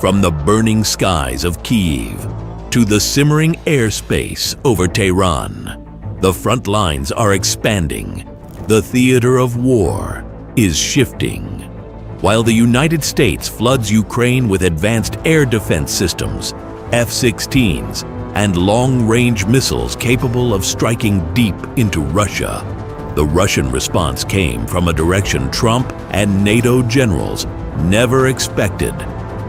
From the burning skies of Kyiv to the simmering airspace over Tehran, the front lines are expanding. The theater of war is shifting. While the United States floods Ukraine with advanced air defense systems, F-16s, and long-range missiles capable of striking deep into Russia, the Russian response came from a direction Trump and NATO generals never expected.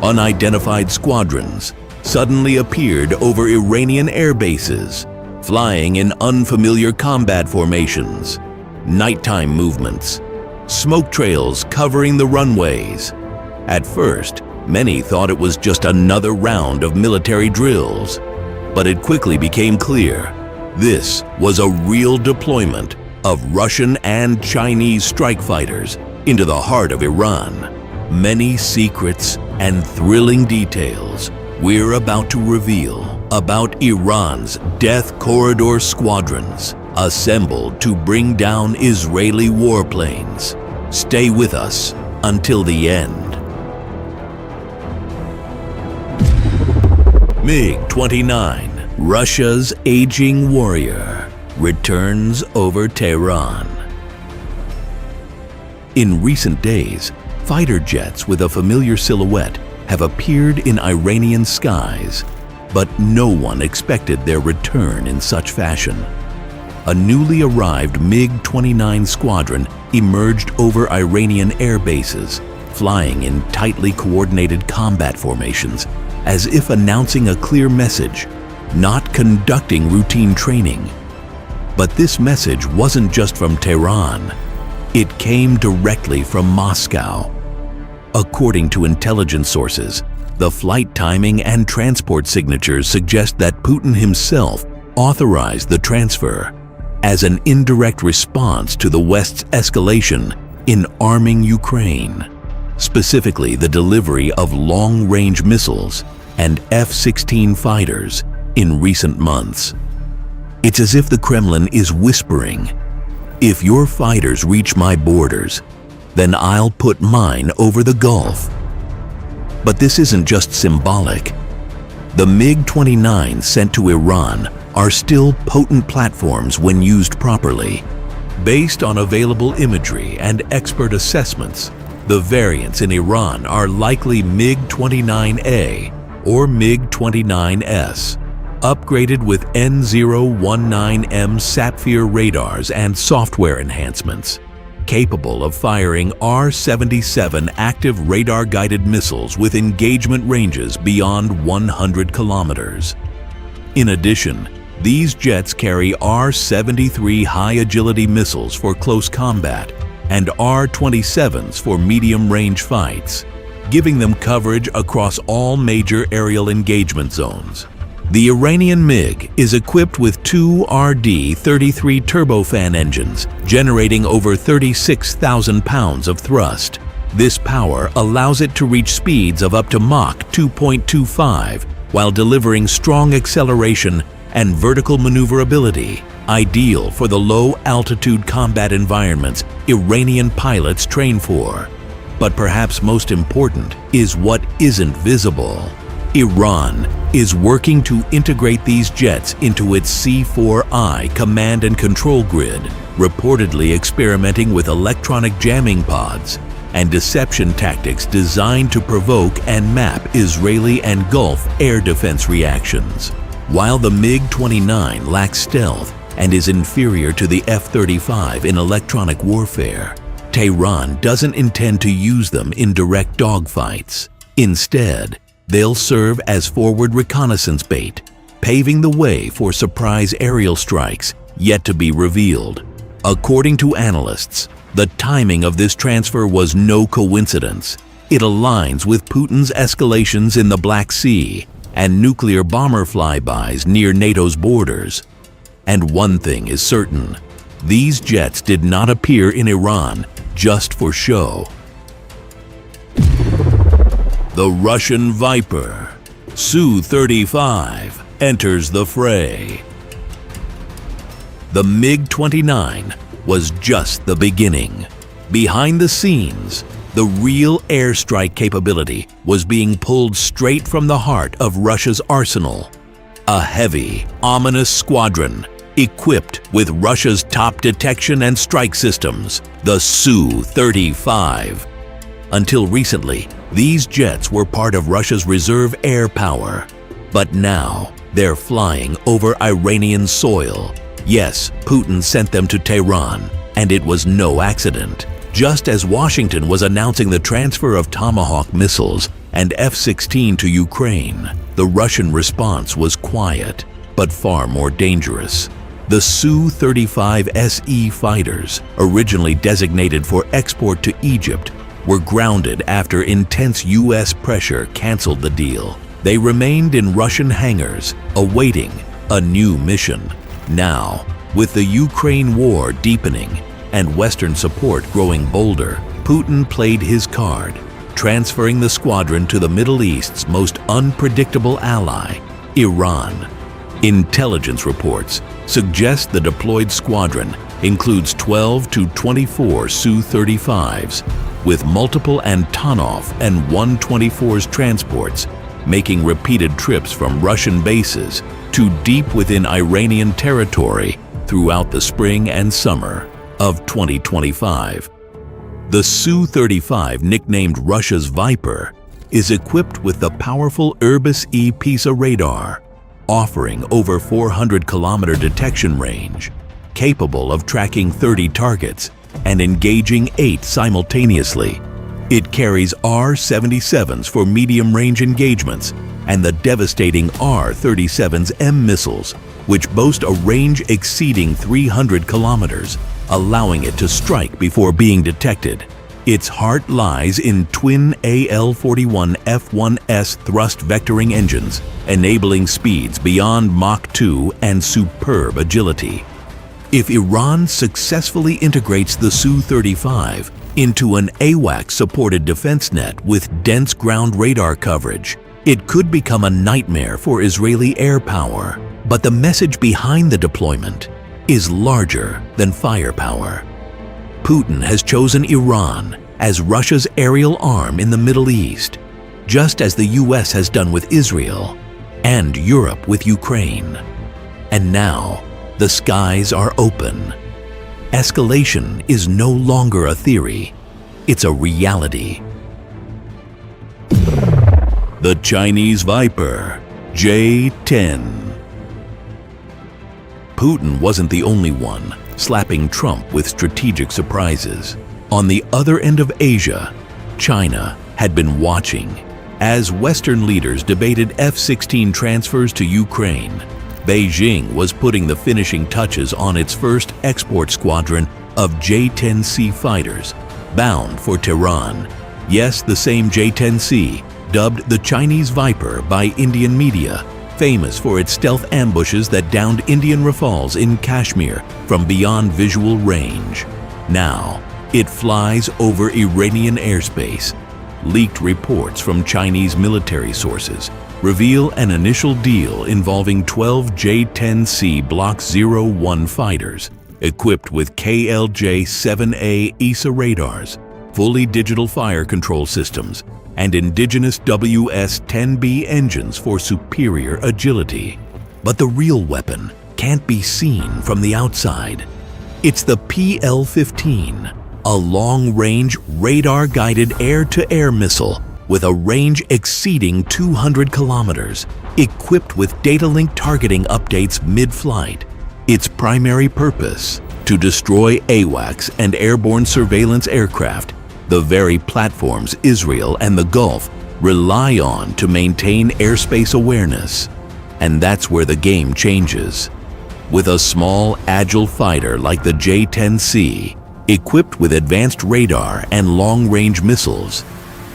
Unidentified squadrons suddenly appeared over Iranian air bases, flying in unfamiliar combat formations, nighttime movements, smoke trails covering the runways. At first, many thought it was just another round of military drills, but it quickly became clear this was a real deployment of Russian and Chinese strike fighters into the heart of Iran. Many secrets and thrilling details we're about to reveal about Iran's Death Corridor squadrons assembled to bring down Israeli warplanes. Stay with us until the end. MiG-29, Russia's aging warrior, returns over Tehran. In recent days, fighter jets with a familiar silhouette have appeared in Iranian skies, but no one expected their return in such fashion. A newly arrived MiG-29 squadron emerged over Iranian air bases, flying in tightly coordinated combat formations, as if announcing a clear message, not conducting routine training. But this message wasn't just from Tehran. It came directly from Moscow. According to intelligence sources, the flight timing and transport signatures suggest that Putin himself authorized the transfer as an indirect response to the West's escalation in arming Ukraine, specifically the delivery of long-range missiles and F-16 fighters in recent months. It's as if the Kremlin is whispering, "If your fighters reach my borders, then I'll put mine over the Gulf." But this isn't just symbolic. The MiG-29 sent to Iran are still potent platforms when used properly. Based on available imagery and expert assessments, the variants in Iran are likely MiG-29A or MiG-29S, upgraded with N019M Sapphire radars and software enhancements, capable of firing R-77 active radar-guided missiles with engagement ranges beyond 100 kilometers. In addition, these jets carry R-73 high-agility missiles for close combat and R-27s for medium-range fights, giving them coverage across all major aerial engagement zones. The Iranian MiG is equipped with two RD-33 turbofan engines, generating over 36,000 pounds of thrust. This power allows it to reach speeds of up to Mach 2.25 while delivering strong acceleration and vertical maneuverability, ideal for the low-altitude combat environments Iranian pilots train for. But perhaps most important is what isn't visible. Iran is working to integrate these jets into its C4I command and control grid, reportedly experimenting with electronic jamming pods and deception tactics designed to provoke and map Israeli and Gulf air defense reactions. While the MiG-29 lacks stealth and is inferior to the F-35 in electronic warfare, Tehran doesn't intend to use them in direct dogfights. Instead, they'll serve as forward reconnaissance bait, paving the way for surprise aerial strikes yet to be revealed. According to analysts, the timing of this transfer was no coincidence. It aligns with Putin's escalations in the Black Sea and nuclear bomber flybys near NATO's borders. And one thing is certain, these jets did not appear in Iran just for show. The Russian Viper, Su-35, enters the fray. The MiG-29 was just the beginning. Behind the scenes, The real airstrike capability was being pulled straight from the heart of Russia's arsenal. A heavy, ominous squadron equipped with Russia's top detection and strike systems, the Su-35. Until recently, these jets were part of Russia's reserve air power. But now, they're flying over Iranian soil. Yes, Putin sent them to Tehran, and it was no accident. Just as Washington was announcing the transfer of Tomahawk missiles and F-16 to Ukraine, the Russian response was quiet, but far more dangerous. The Su-35s fighters, originally designated for export to Egypt, were grounded after intense U.S. pressure canceled the deal. They remained in Russian hangars, awaiting a new mission. Now, with the Ukraine war deepening and Western support growing bolder, Putin played his card, transferring the squadron to the Middle East's most unpredictable ally, Iran. Intelligence reports suggest the deployed squadron includes 12 to 24 Su-35s, with multiple Antonov and 124s transports, making repeated trips from Russian bases to deep within Iranian territory throughout the spring and summer of 2025. The Su-35, nicknamed Russia's Viper, is equipped with the powerful Irbis-E Pisa radar, offering over 400-kilometer detection range, capable of tracking 30 targets and engaging 8 simultaneously. It carries R-77s for medium-range engagements and the devastating R-37s missiles, which boast a range exceeding 300 kilometers, allowing it to strike before being detected. Its heart lies in twin AL-41 F-1S thrust vectoring engines, enabling speeds beyond Mach 2 and superb agility. If Iran successfully integrates the Su-35 into an AWACS-supported defense net with dense ground radar coverage, it could become a nightmare for Israeli air power. But the message behind the deployment is larger than firepower. Putin has chosen Iran as Russia's aerial arm in the Middle East, just as the US has done with Israel and Europe with Ukraine. And now, the skies are open. Escalation is no longer a theory, it's a reality. The Chinese Viper, J-10. Putin wasn't the only one slapping Trump with strategic surprises. On the other end of Asia, China had been watching. As Western leaders debated F-16 transfers to Ukraine, Beijing was putting the finishing touches on its first export squadron of J-10C fighters, bound for Tehran. Yes, the same J-10C, dubbed the Chinese Viper by Indian media, famous for its stealth ambushes that downed Indian Rafales in Kashmir from beyond visual range. Now, it flies over Iranian airspace. Leaked reports from Chinese military sources reveal an initial deal involving 12 J-10C Block 01 fighters equipped with KLJ-7A ESA radars, fully digital fire control systems, and indigenous WS-10B engines for superior agility. But the real weapon can't be seen from the outside. It's the PL-15, a long-range, radar-guided air-to-air missile with a range exceeding 200 kilometers, equipped with data-link targeting updates mid-flight. Its primary purpose: to destroy AWACS and airborne surveillance aircraft, the very platforms Israel and the Gulf rely on to maintain airspace awareness. And that's where the game changes. With a small, agile fighter like the J-10C, equipped with advanced radar and long-range missiles,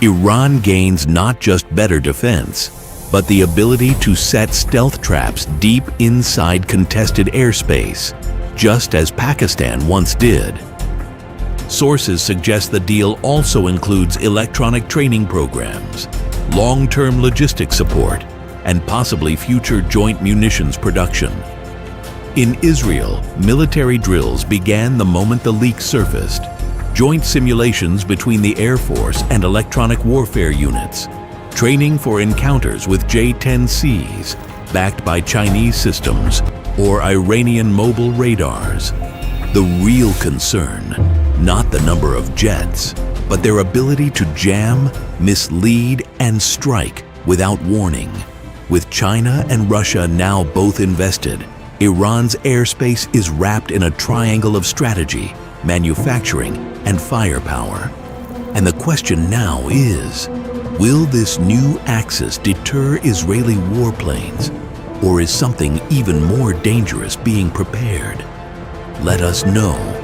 Iran gains not just better defense, but the ability to set stealth traps deep inside contested airspace, just as Pakistan once did. Sources suggest the deal also includes electronic training programs, long-term logistics support, and possibly future joint munitions production. In Israel, military drills began the moment the leak surfaced. joint simulations between the Air Force and electronic warfare units, training for encounters with J-10Cs backed by Chinese systems or Iranian mobile radars. The real concern, not the number of jets, but their ability to jam, mislead, and strike without warning. With China and Russia now both invested, Iran's airspace is wrapped in a triangle of strategy, manufacturing, and firepower. And the question now is, will this new axis deter Israeli warplanes, or is something even more dangerous being prepared? Let us know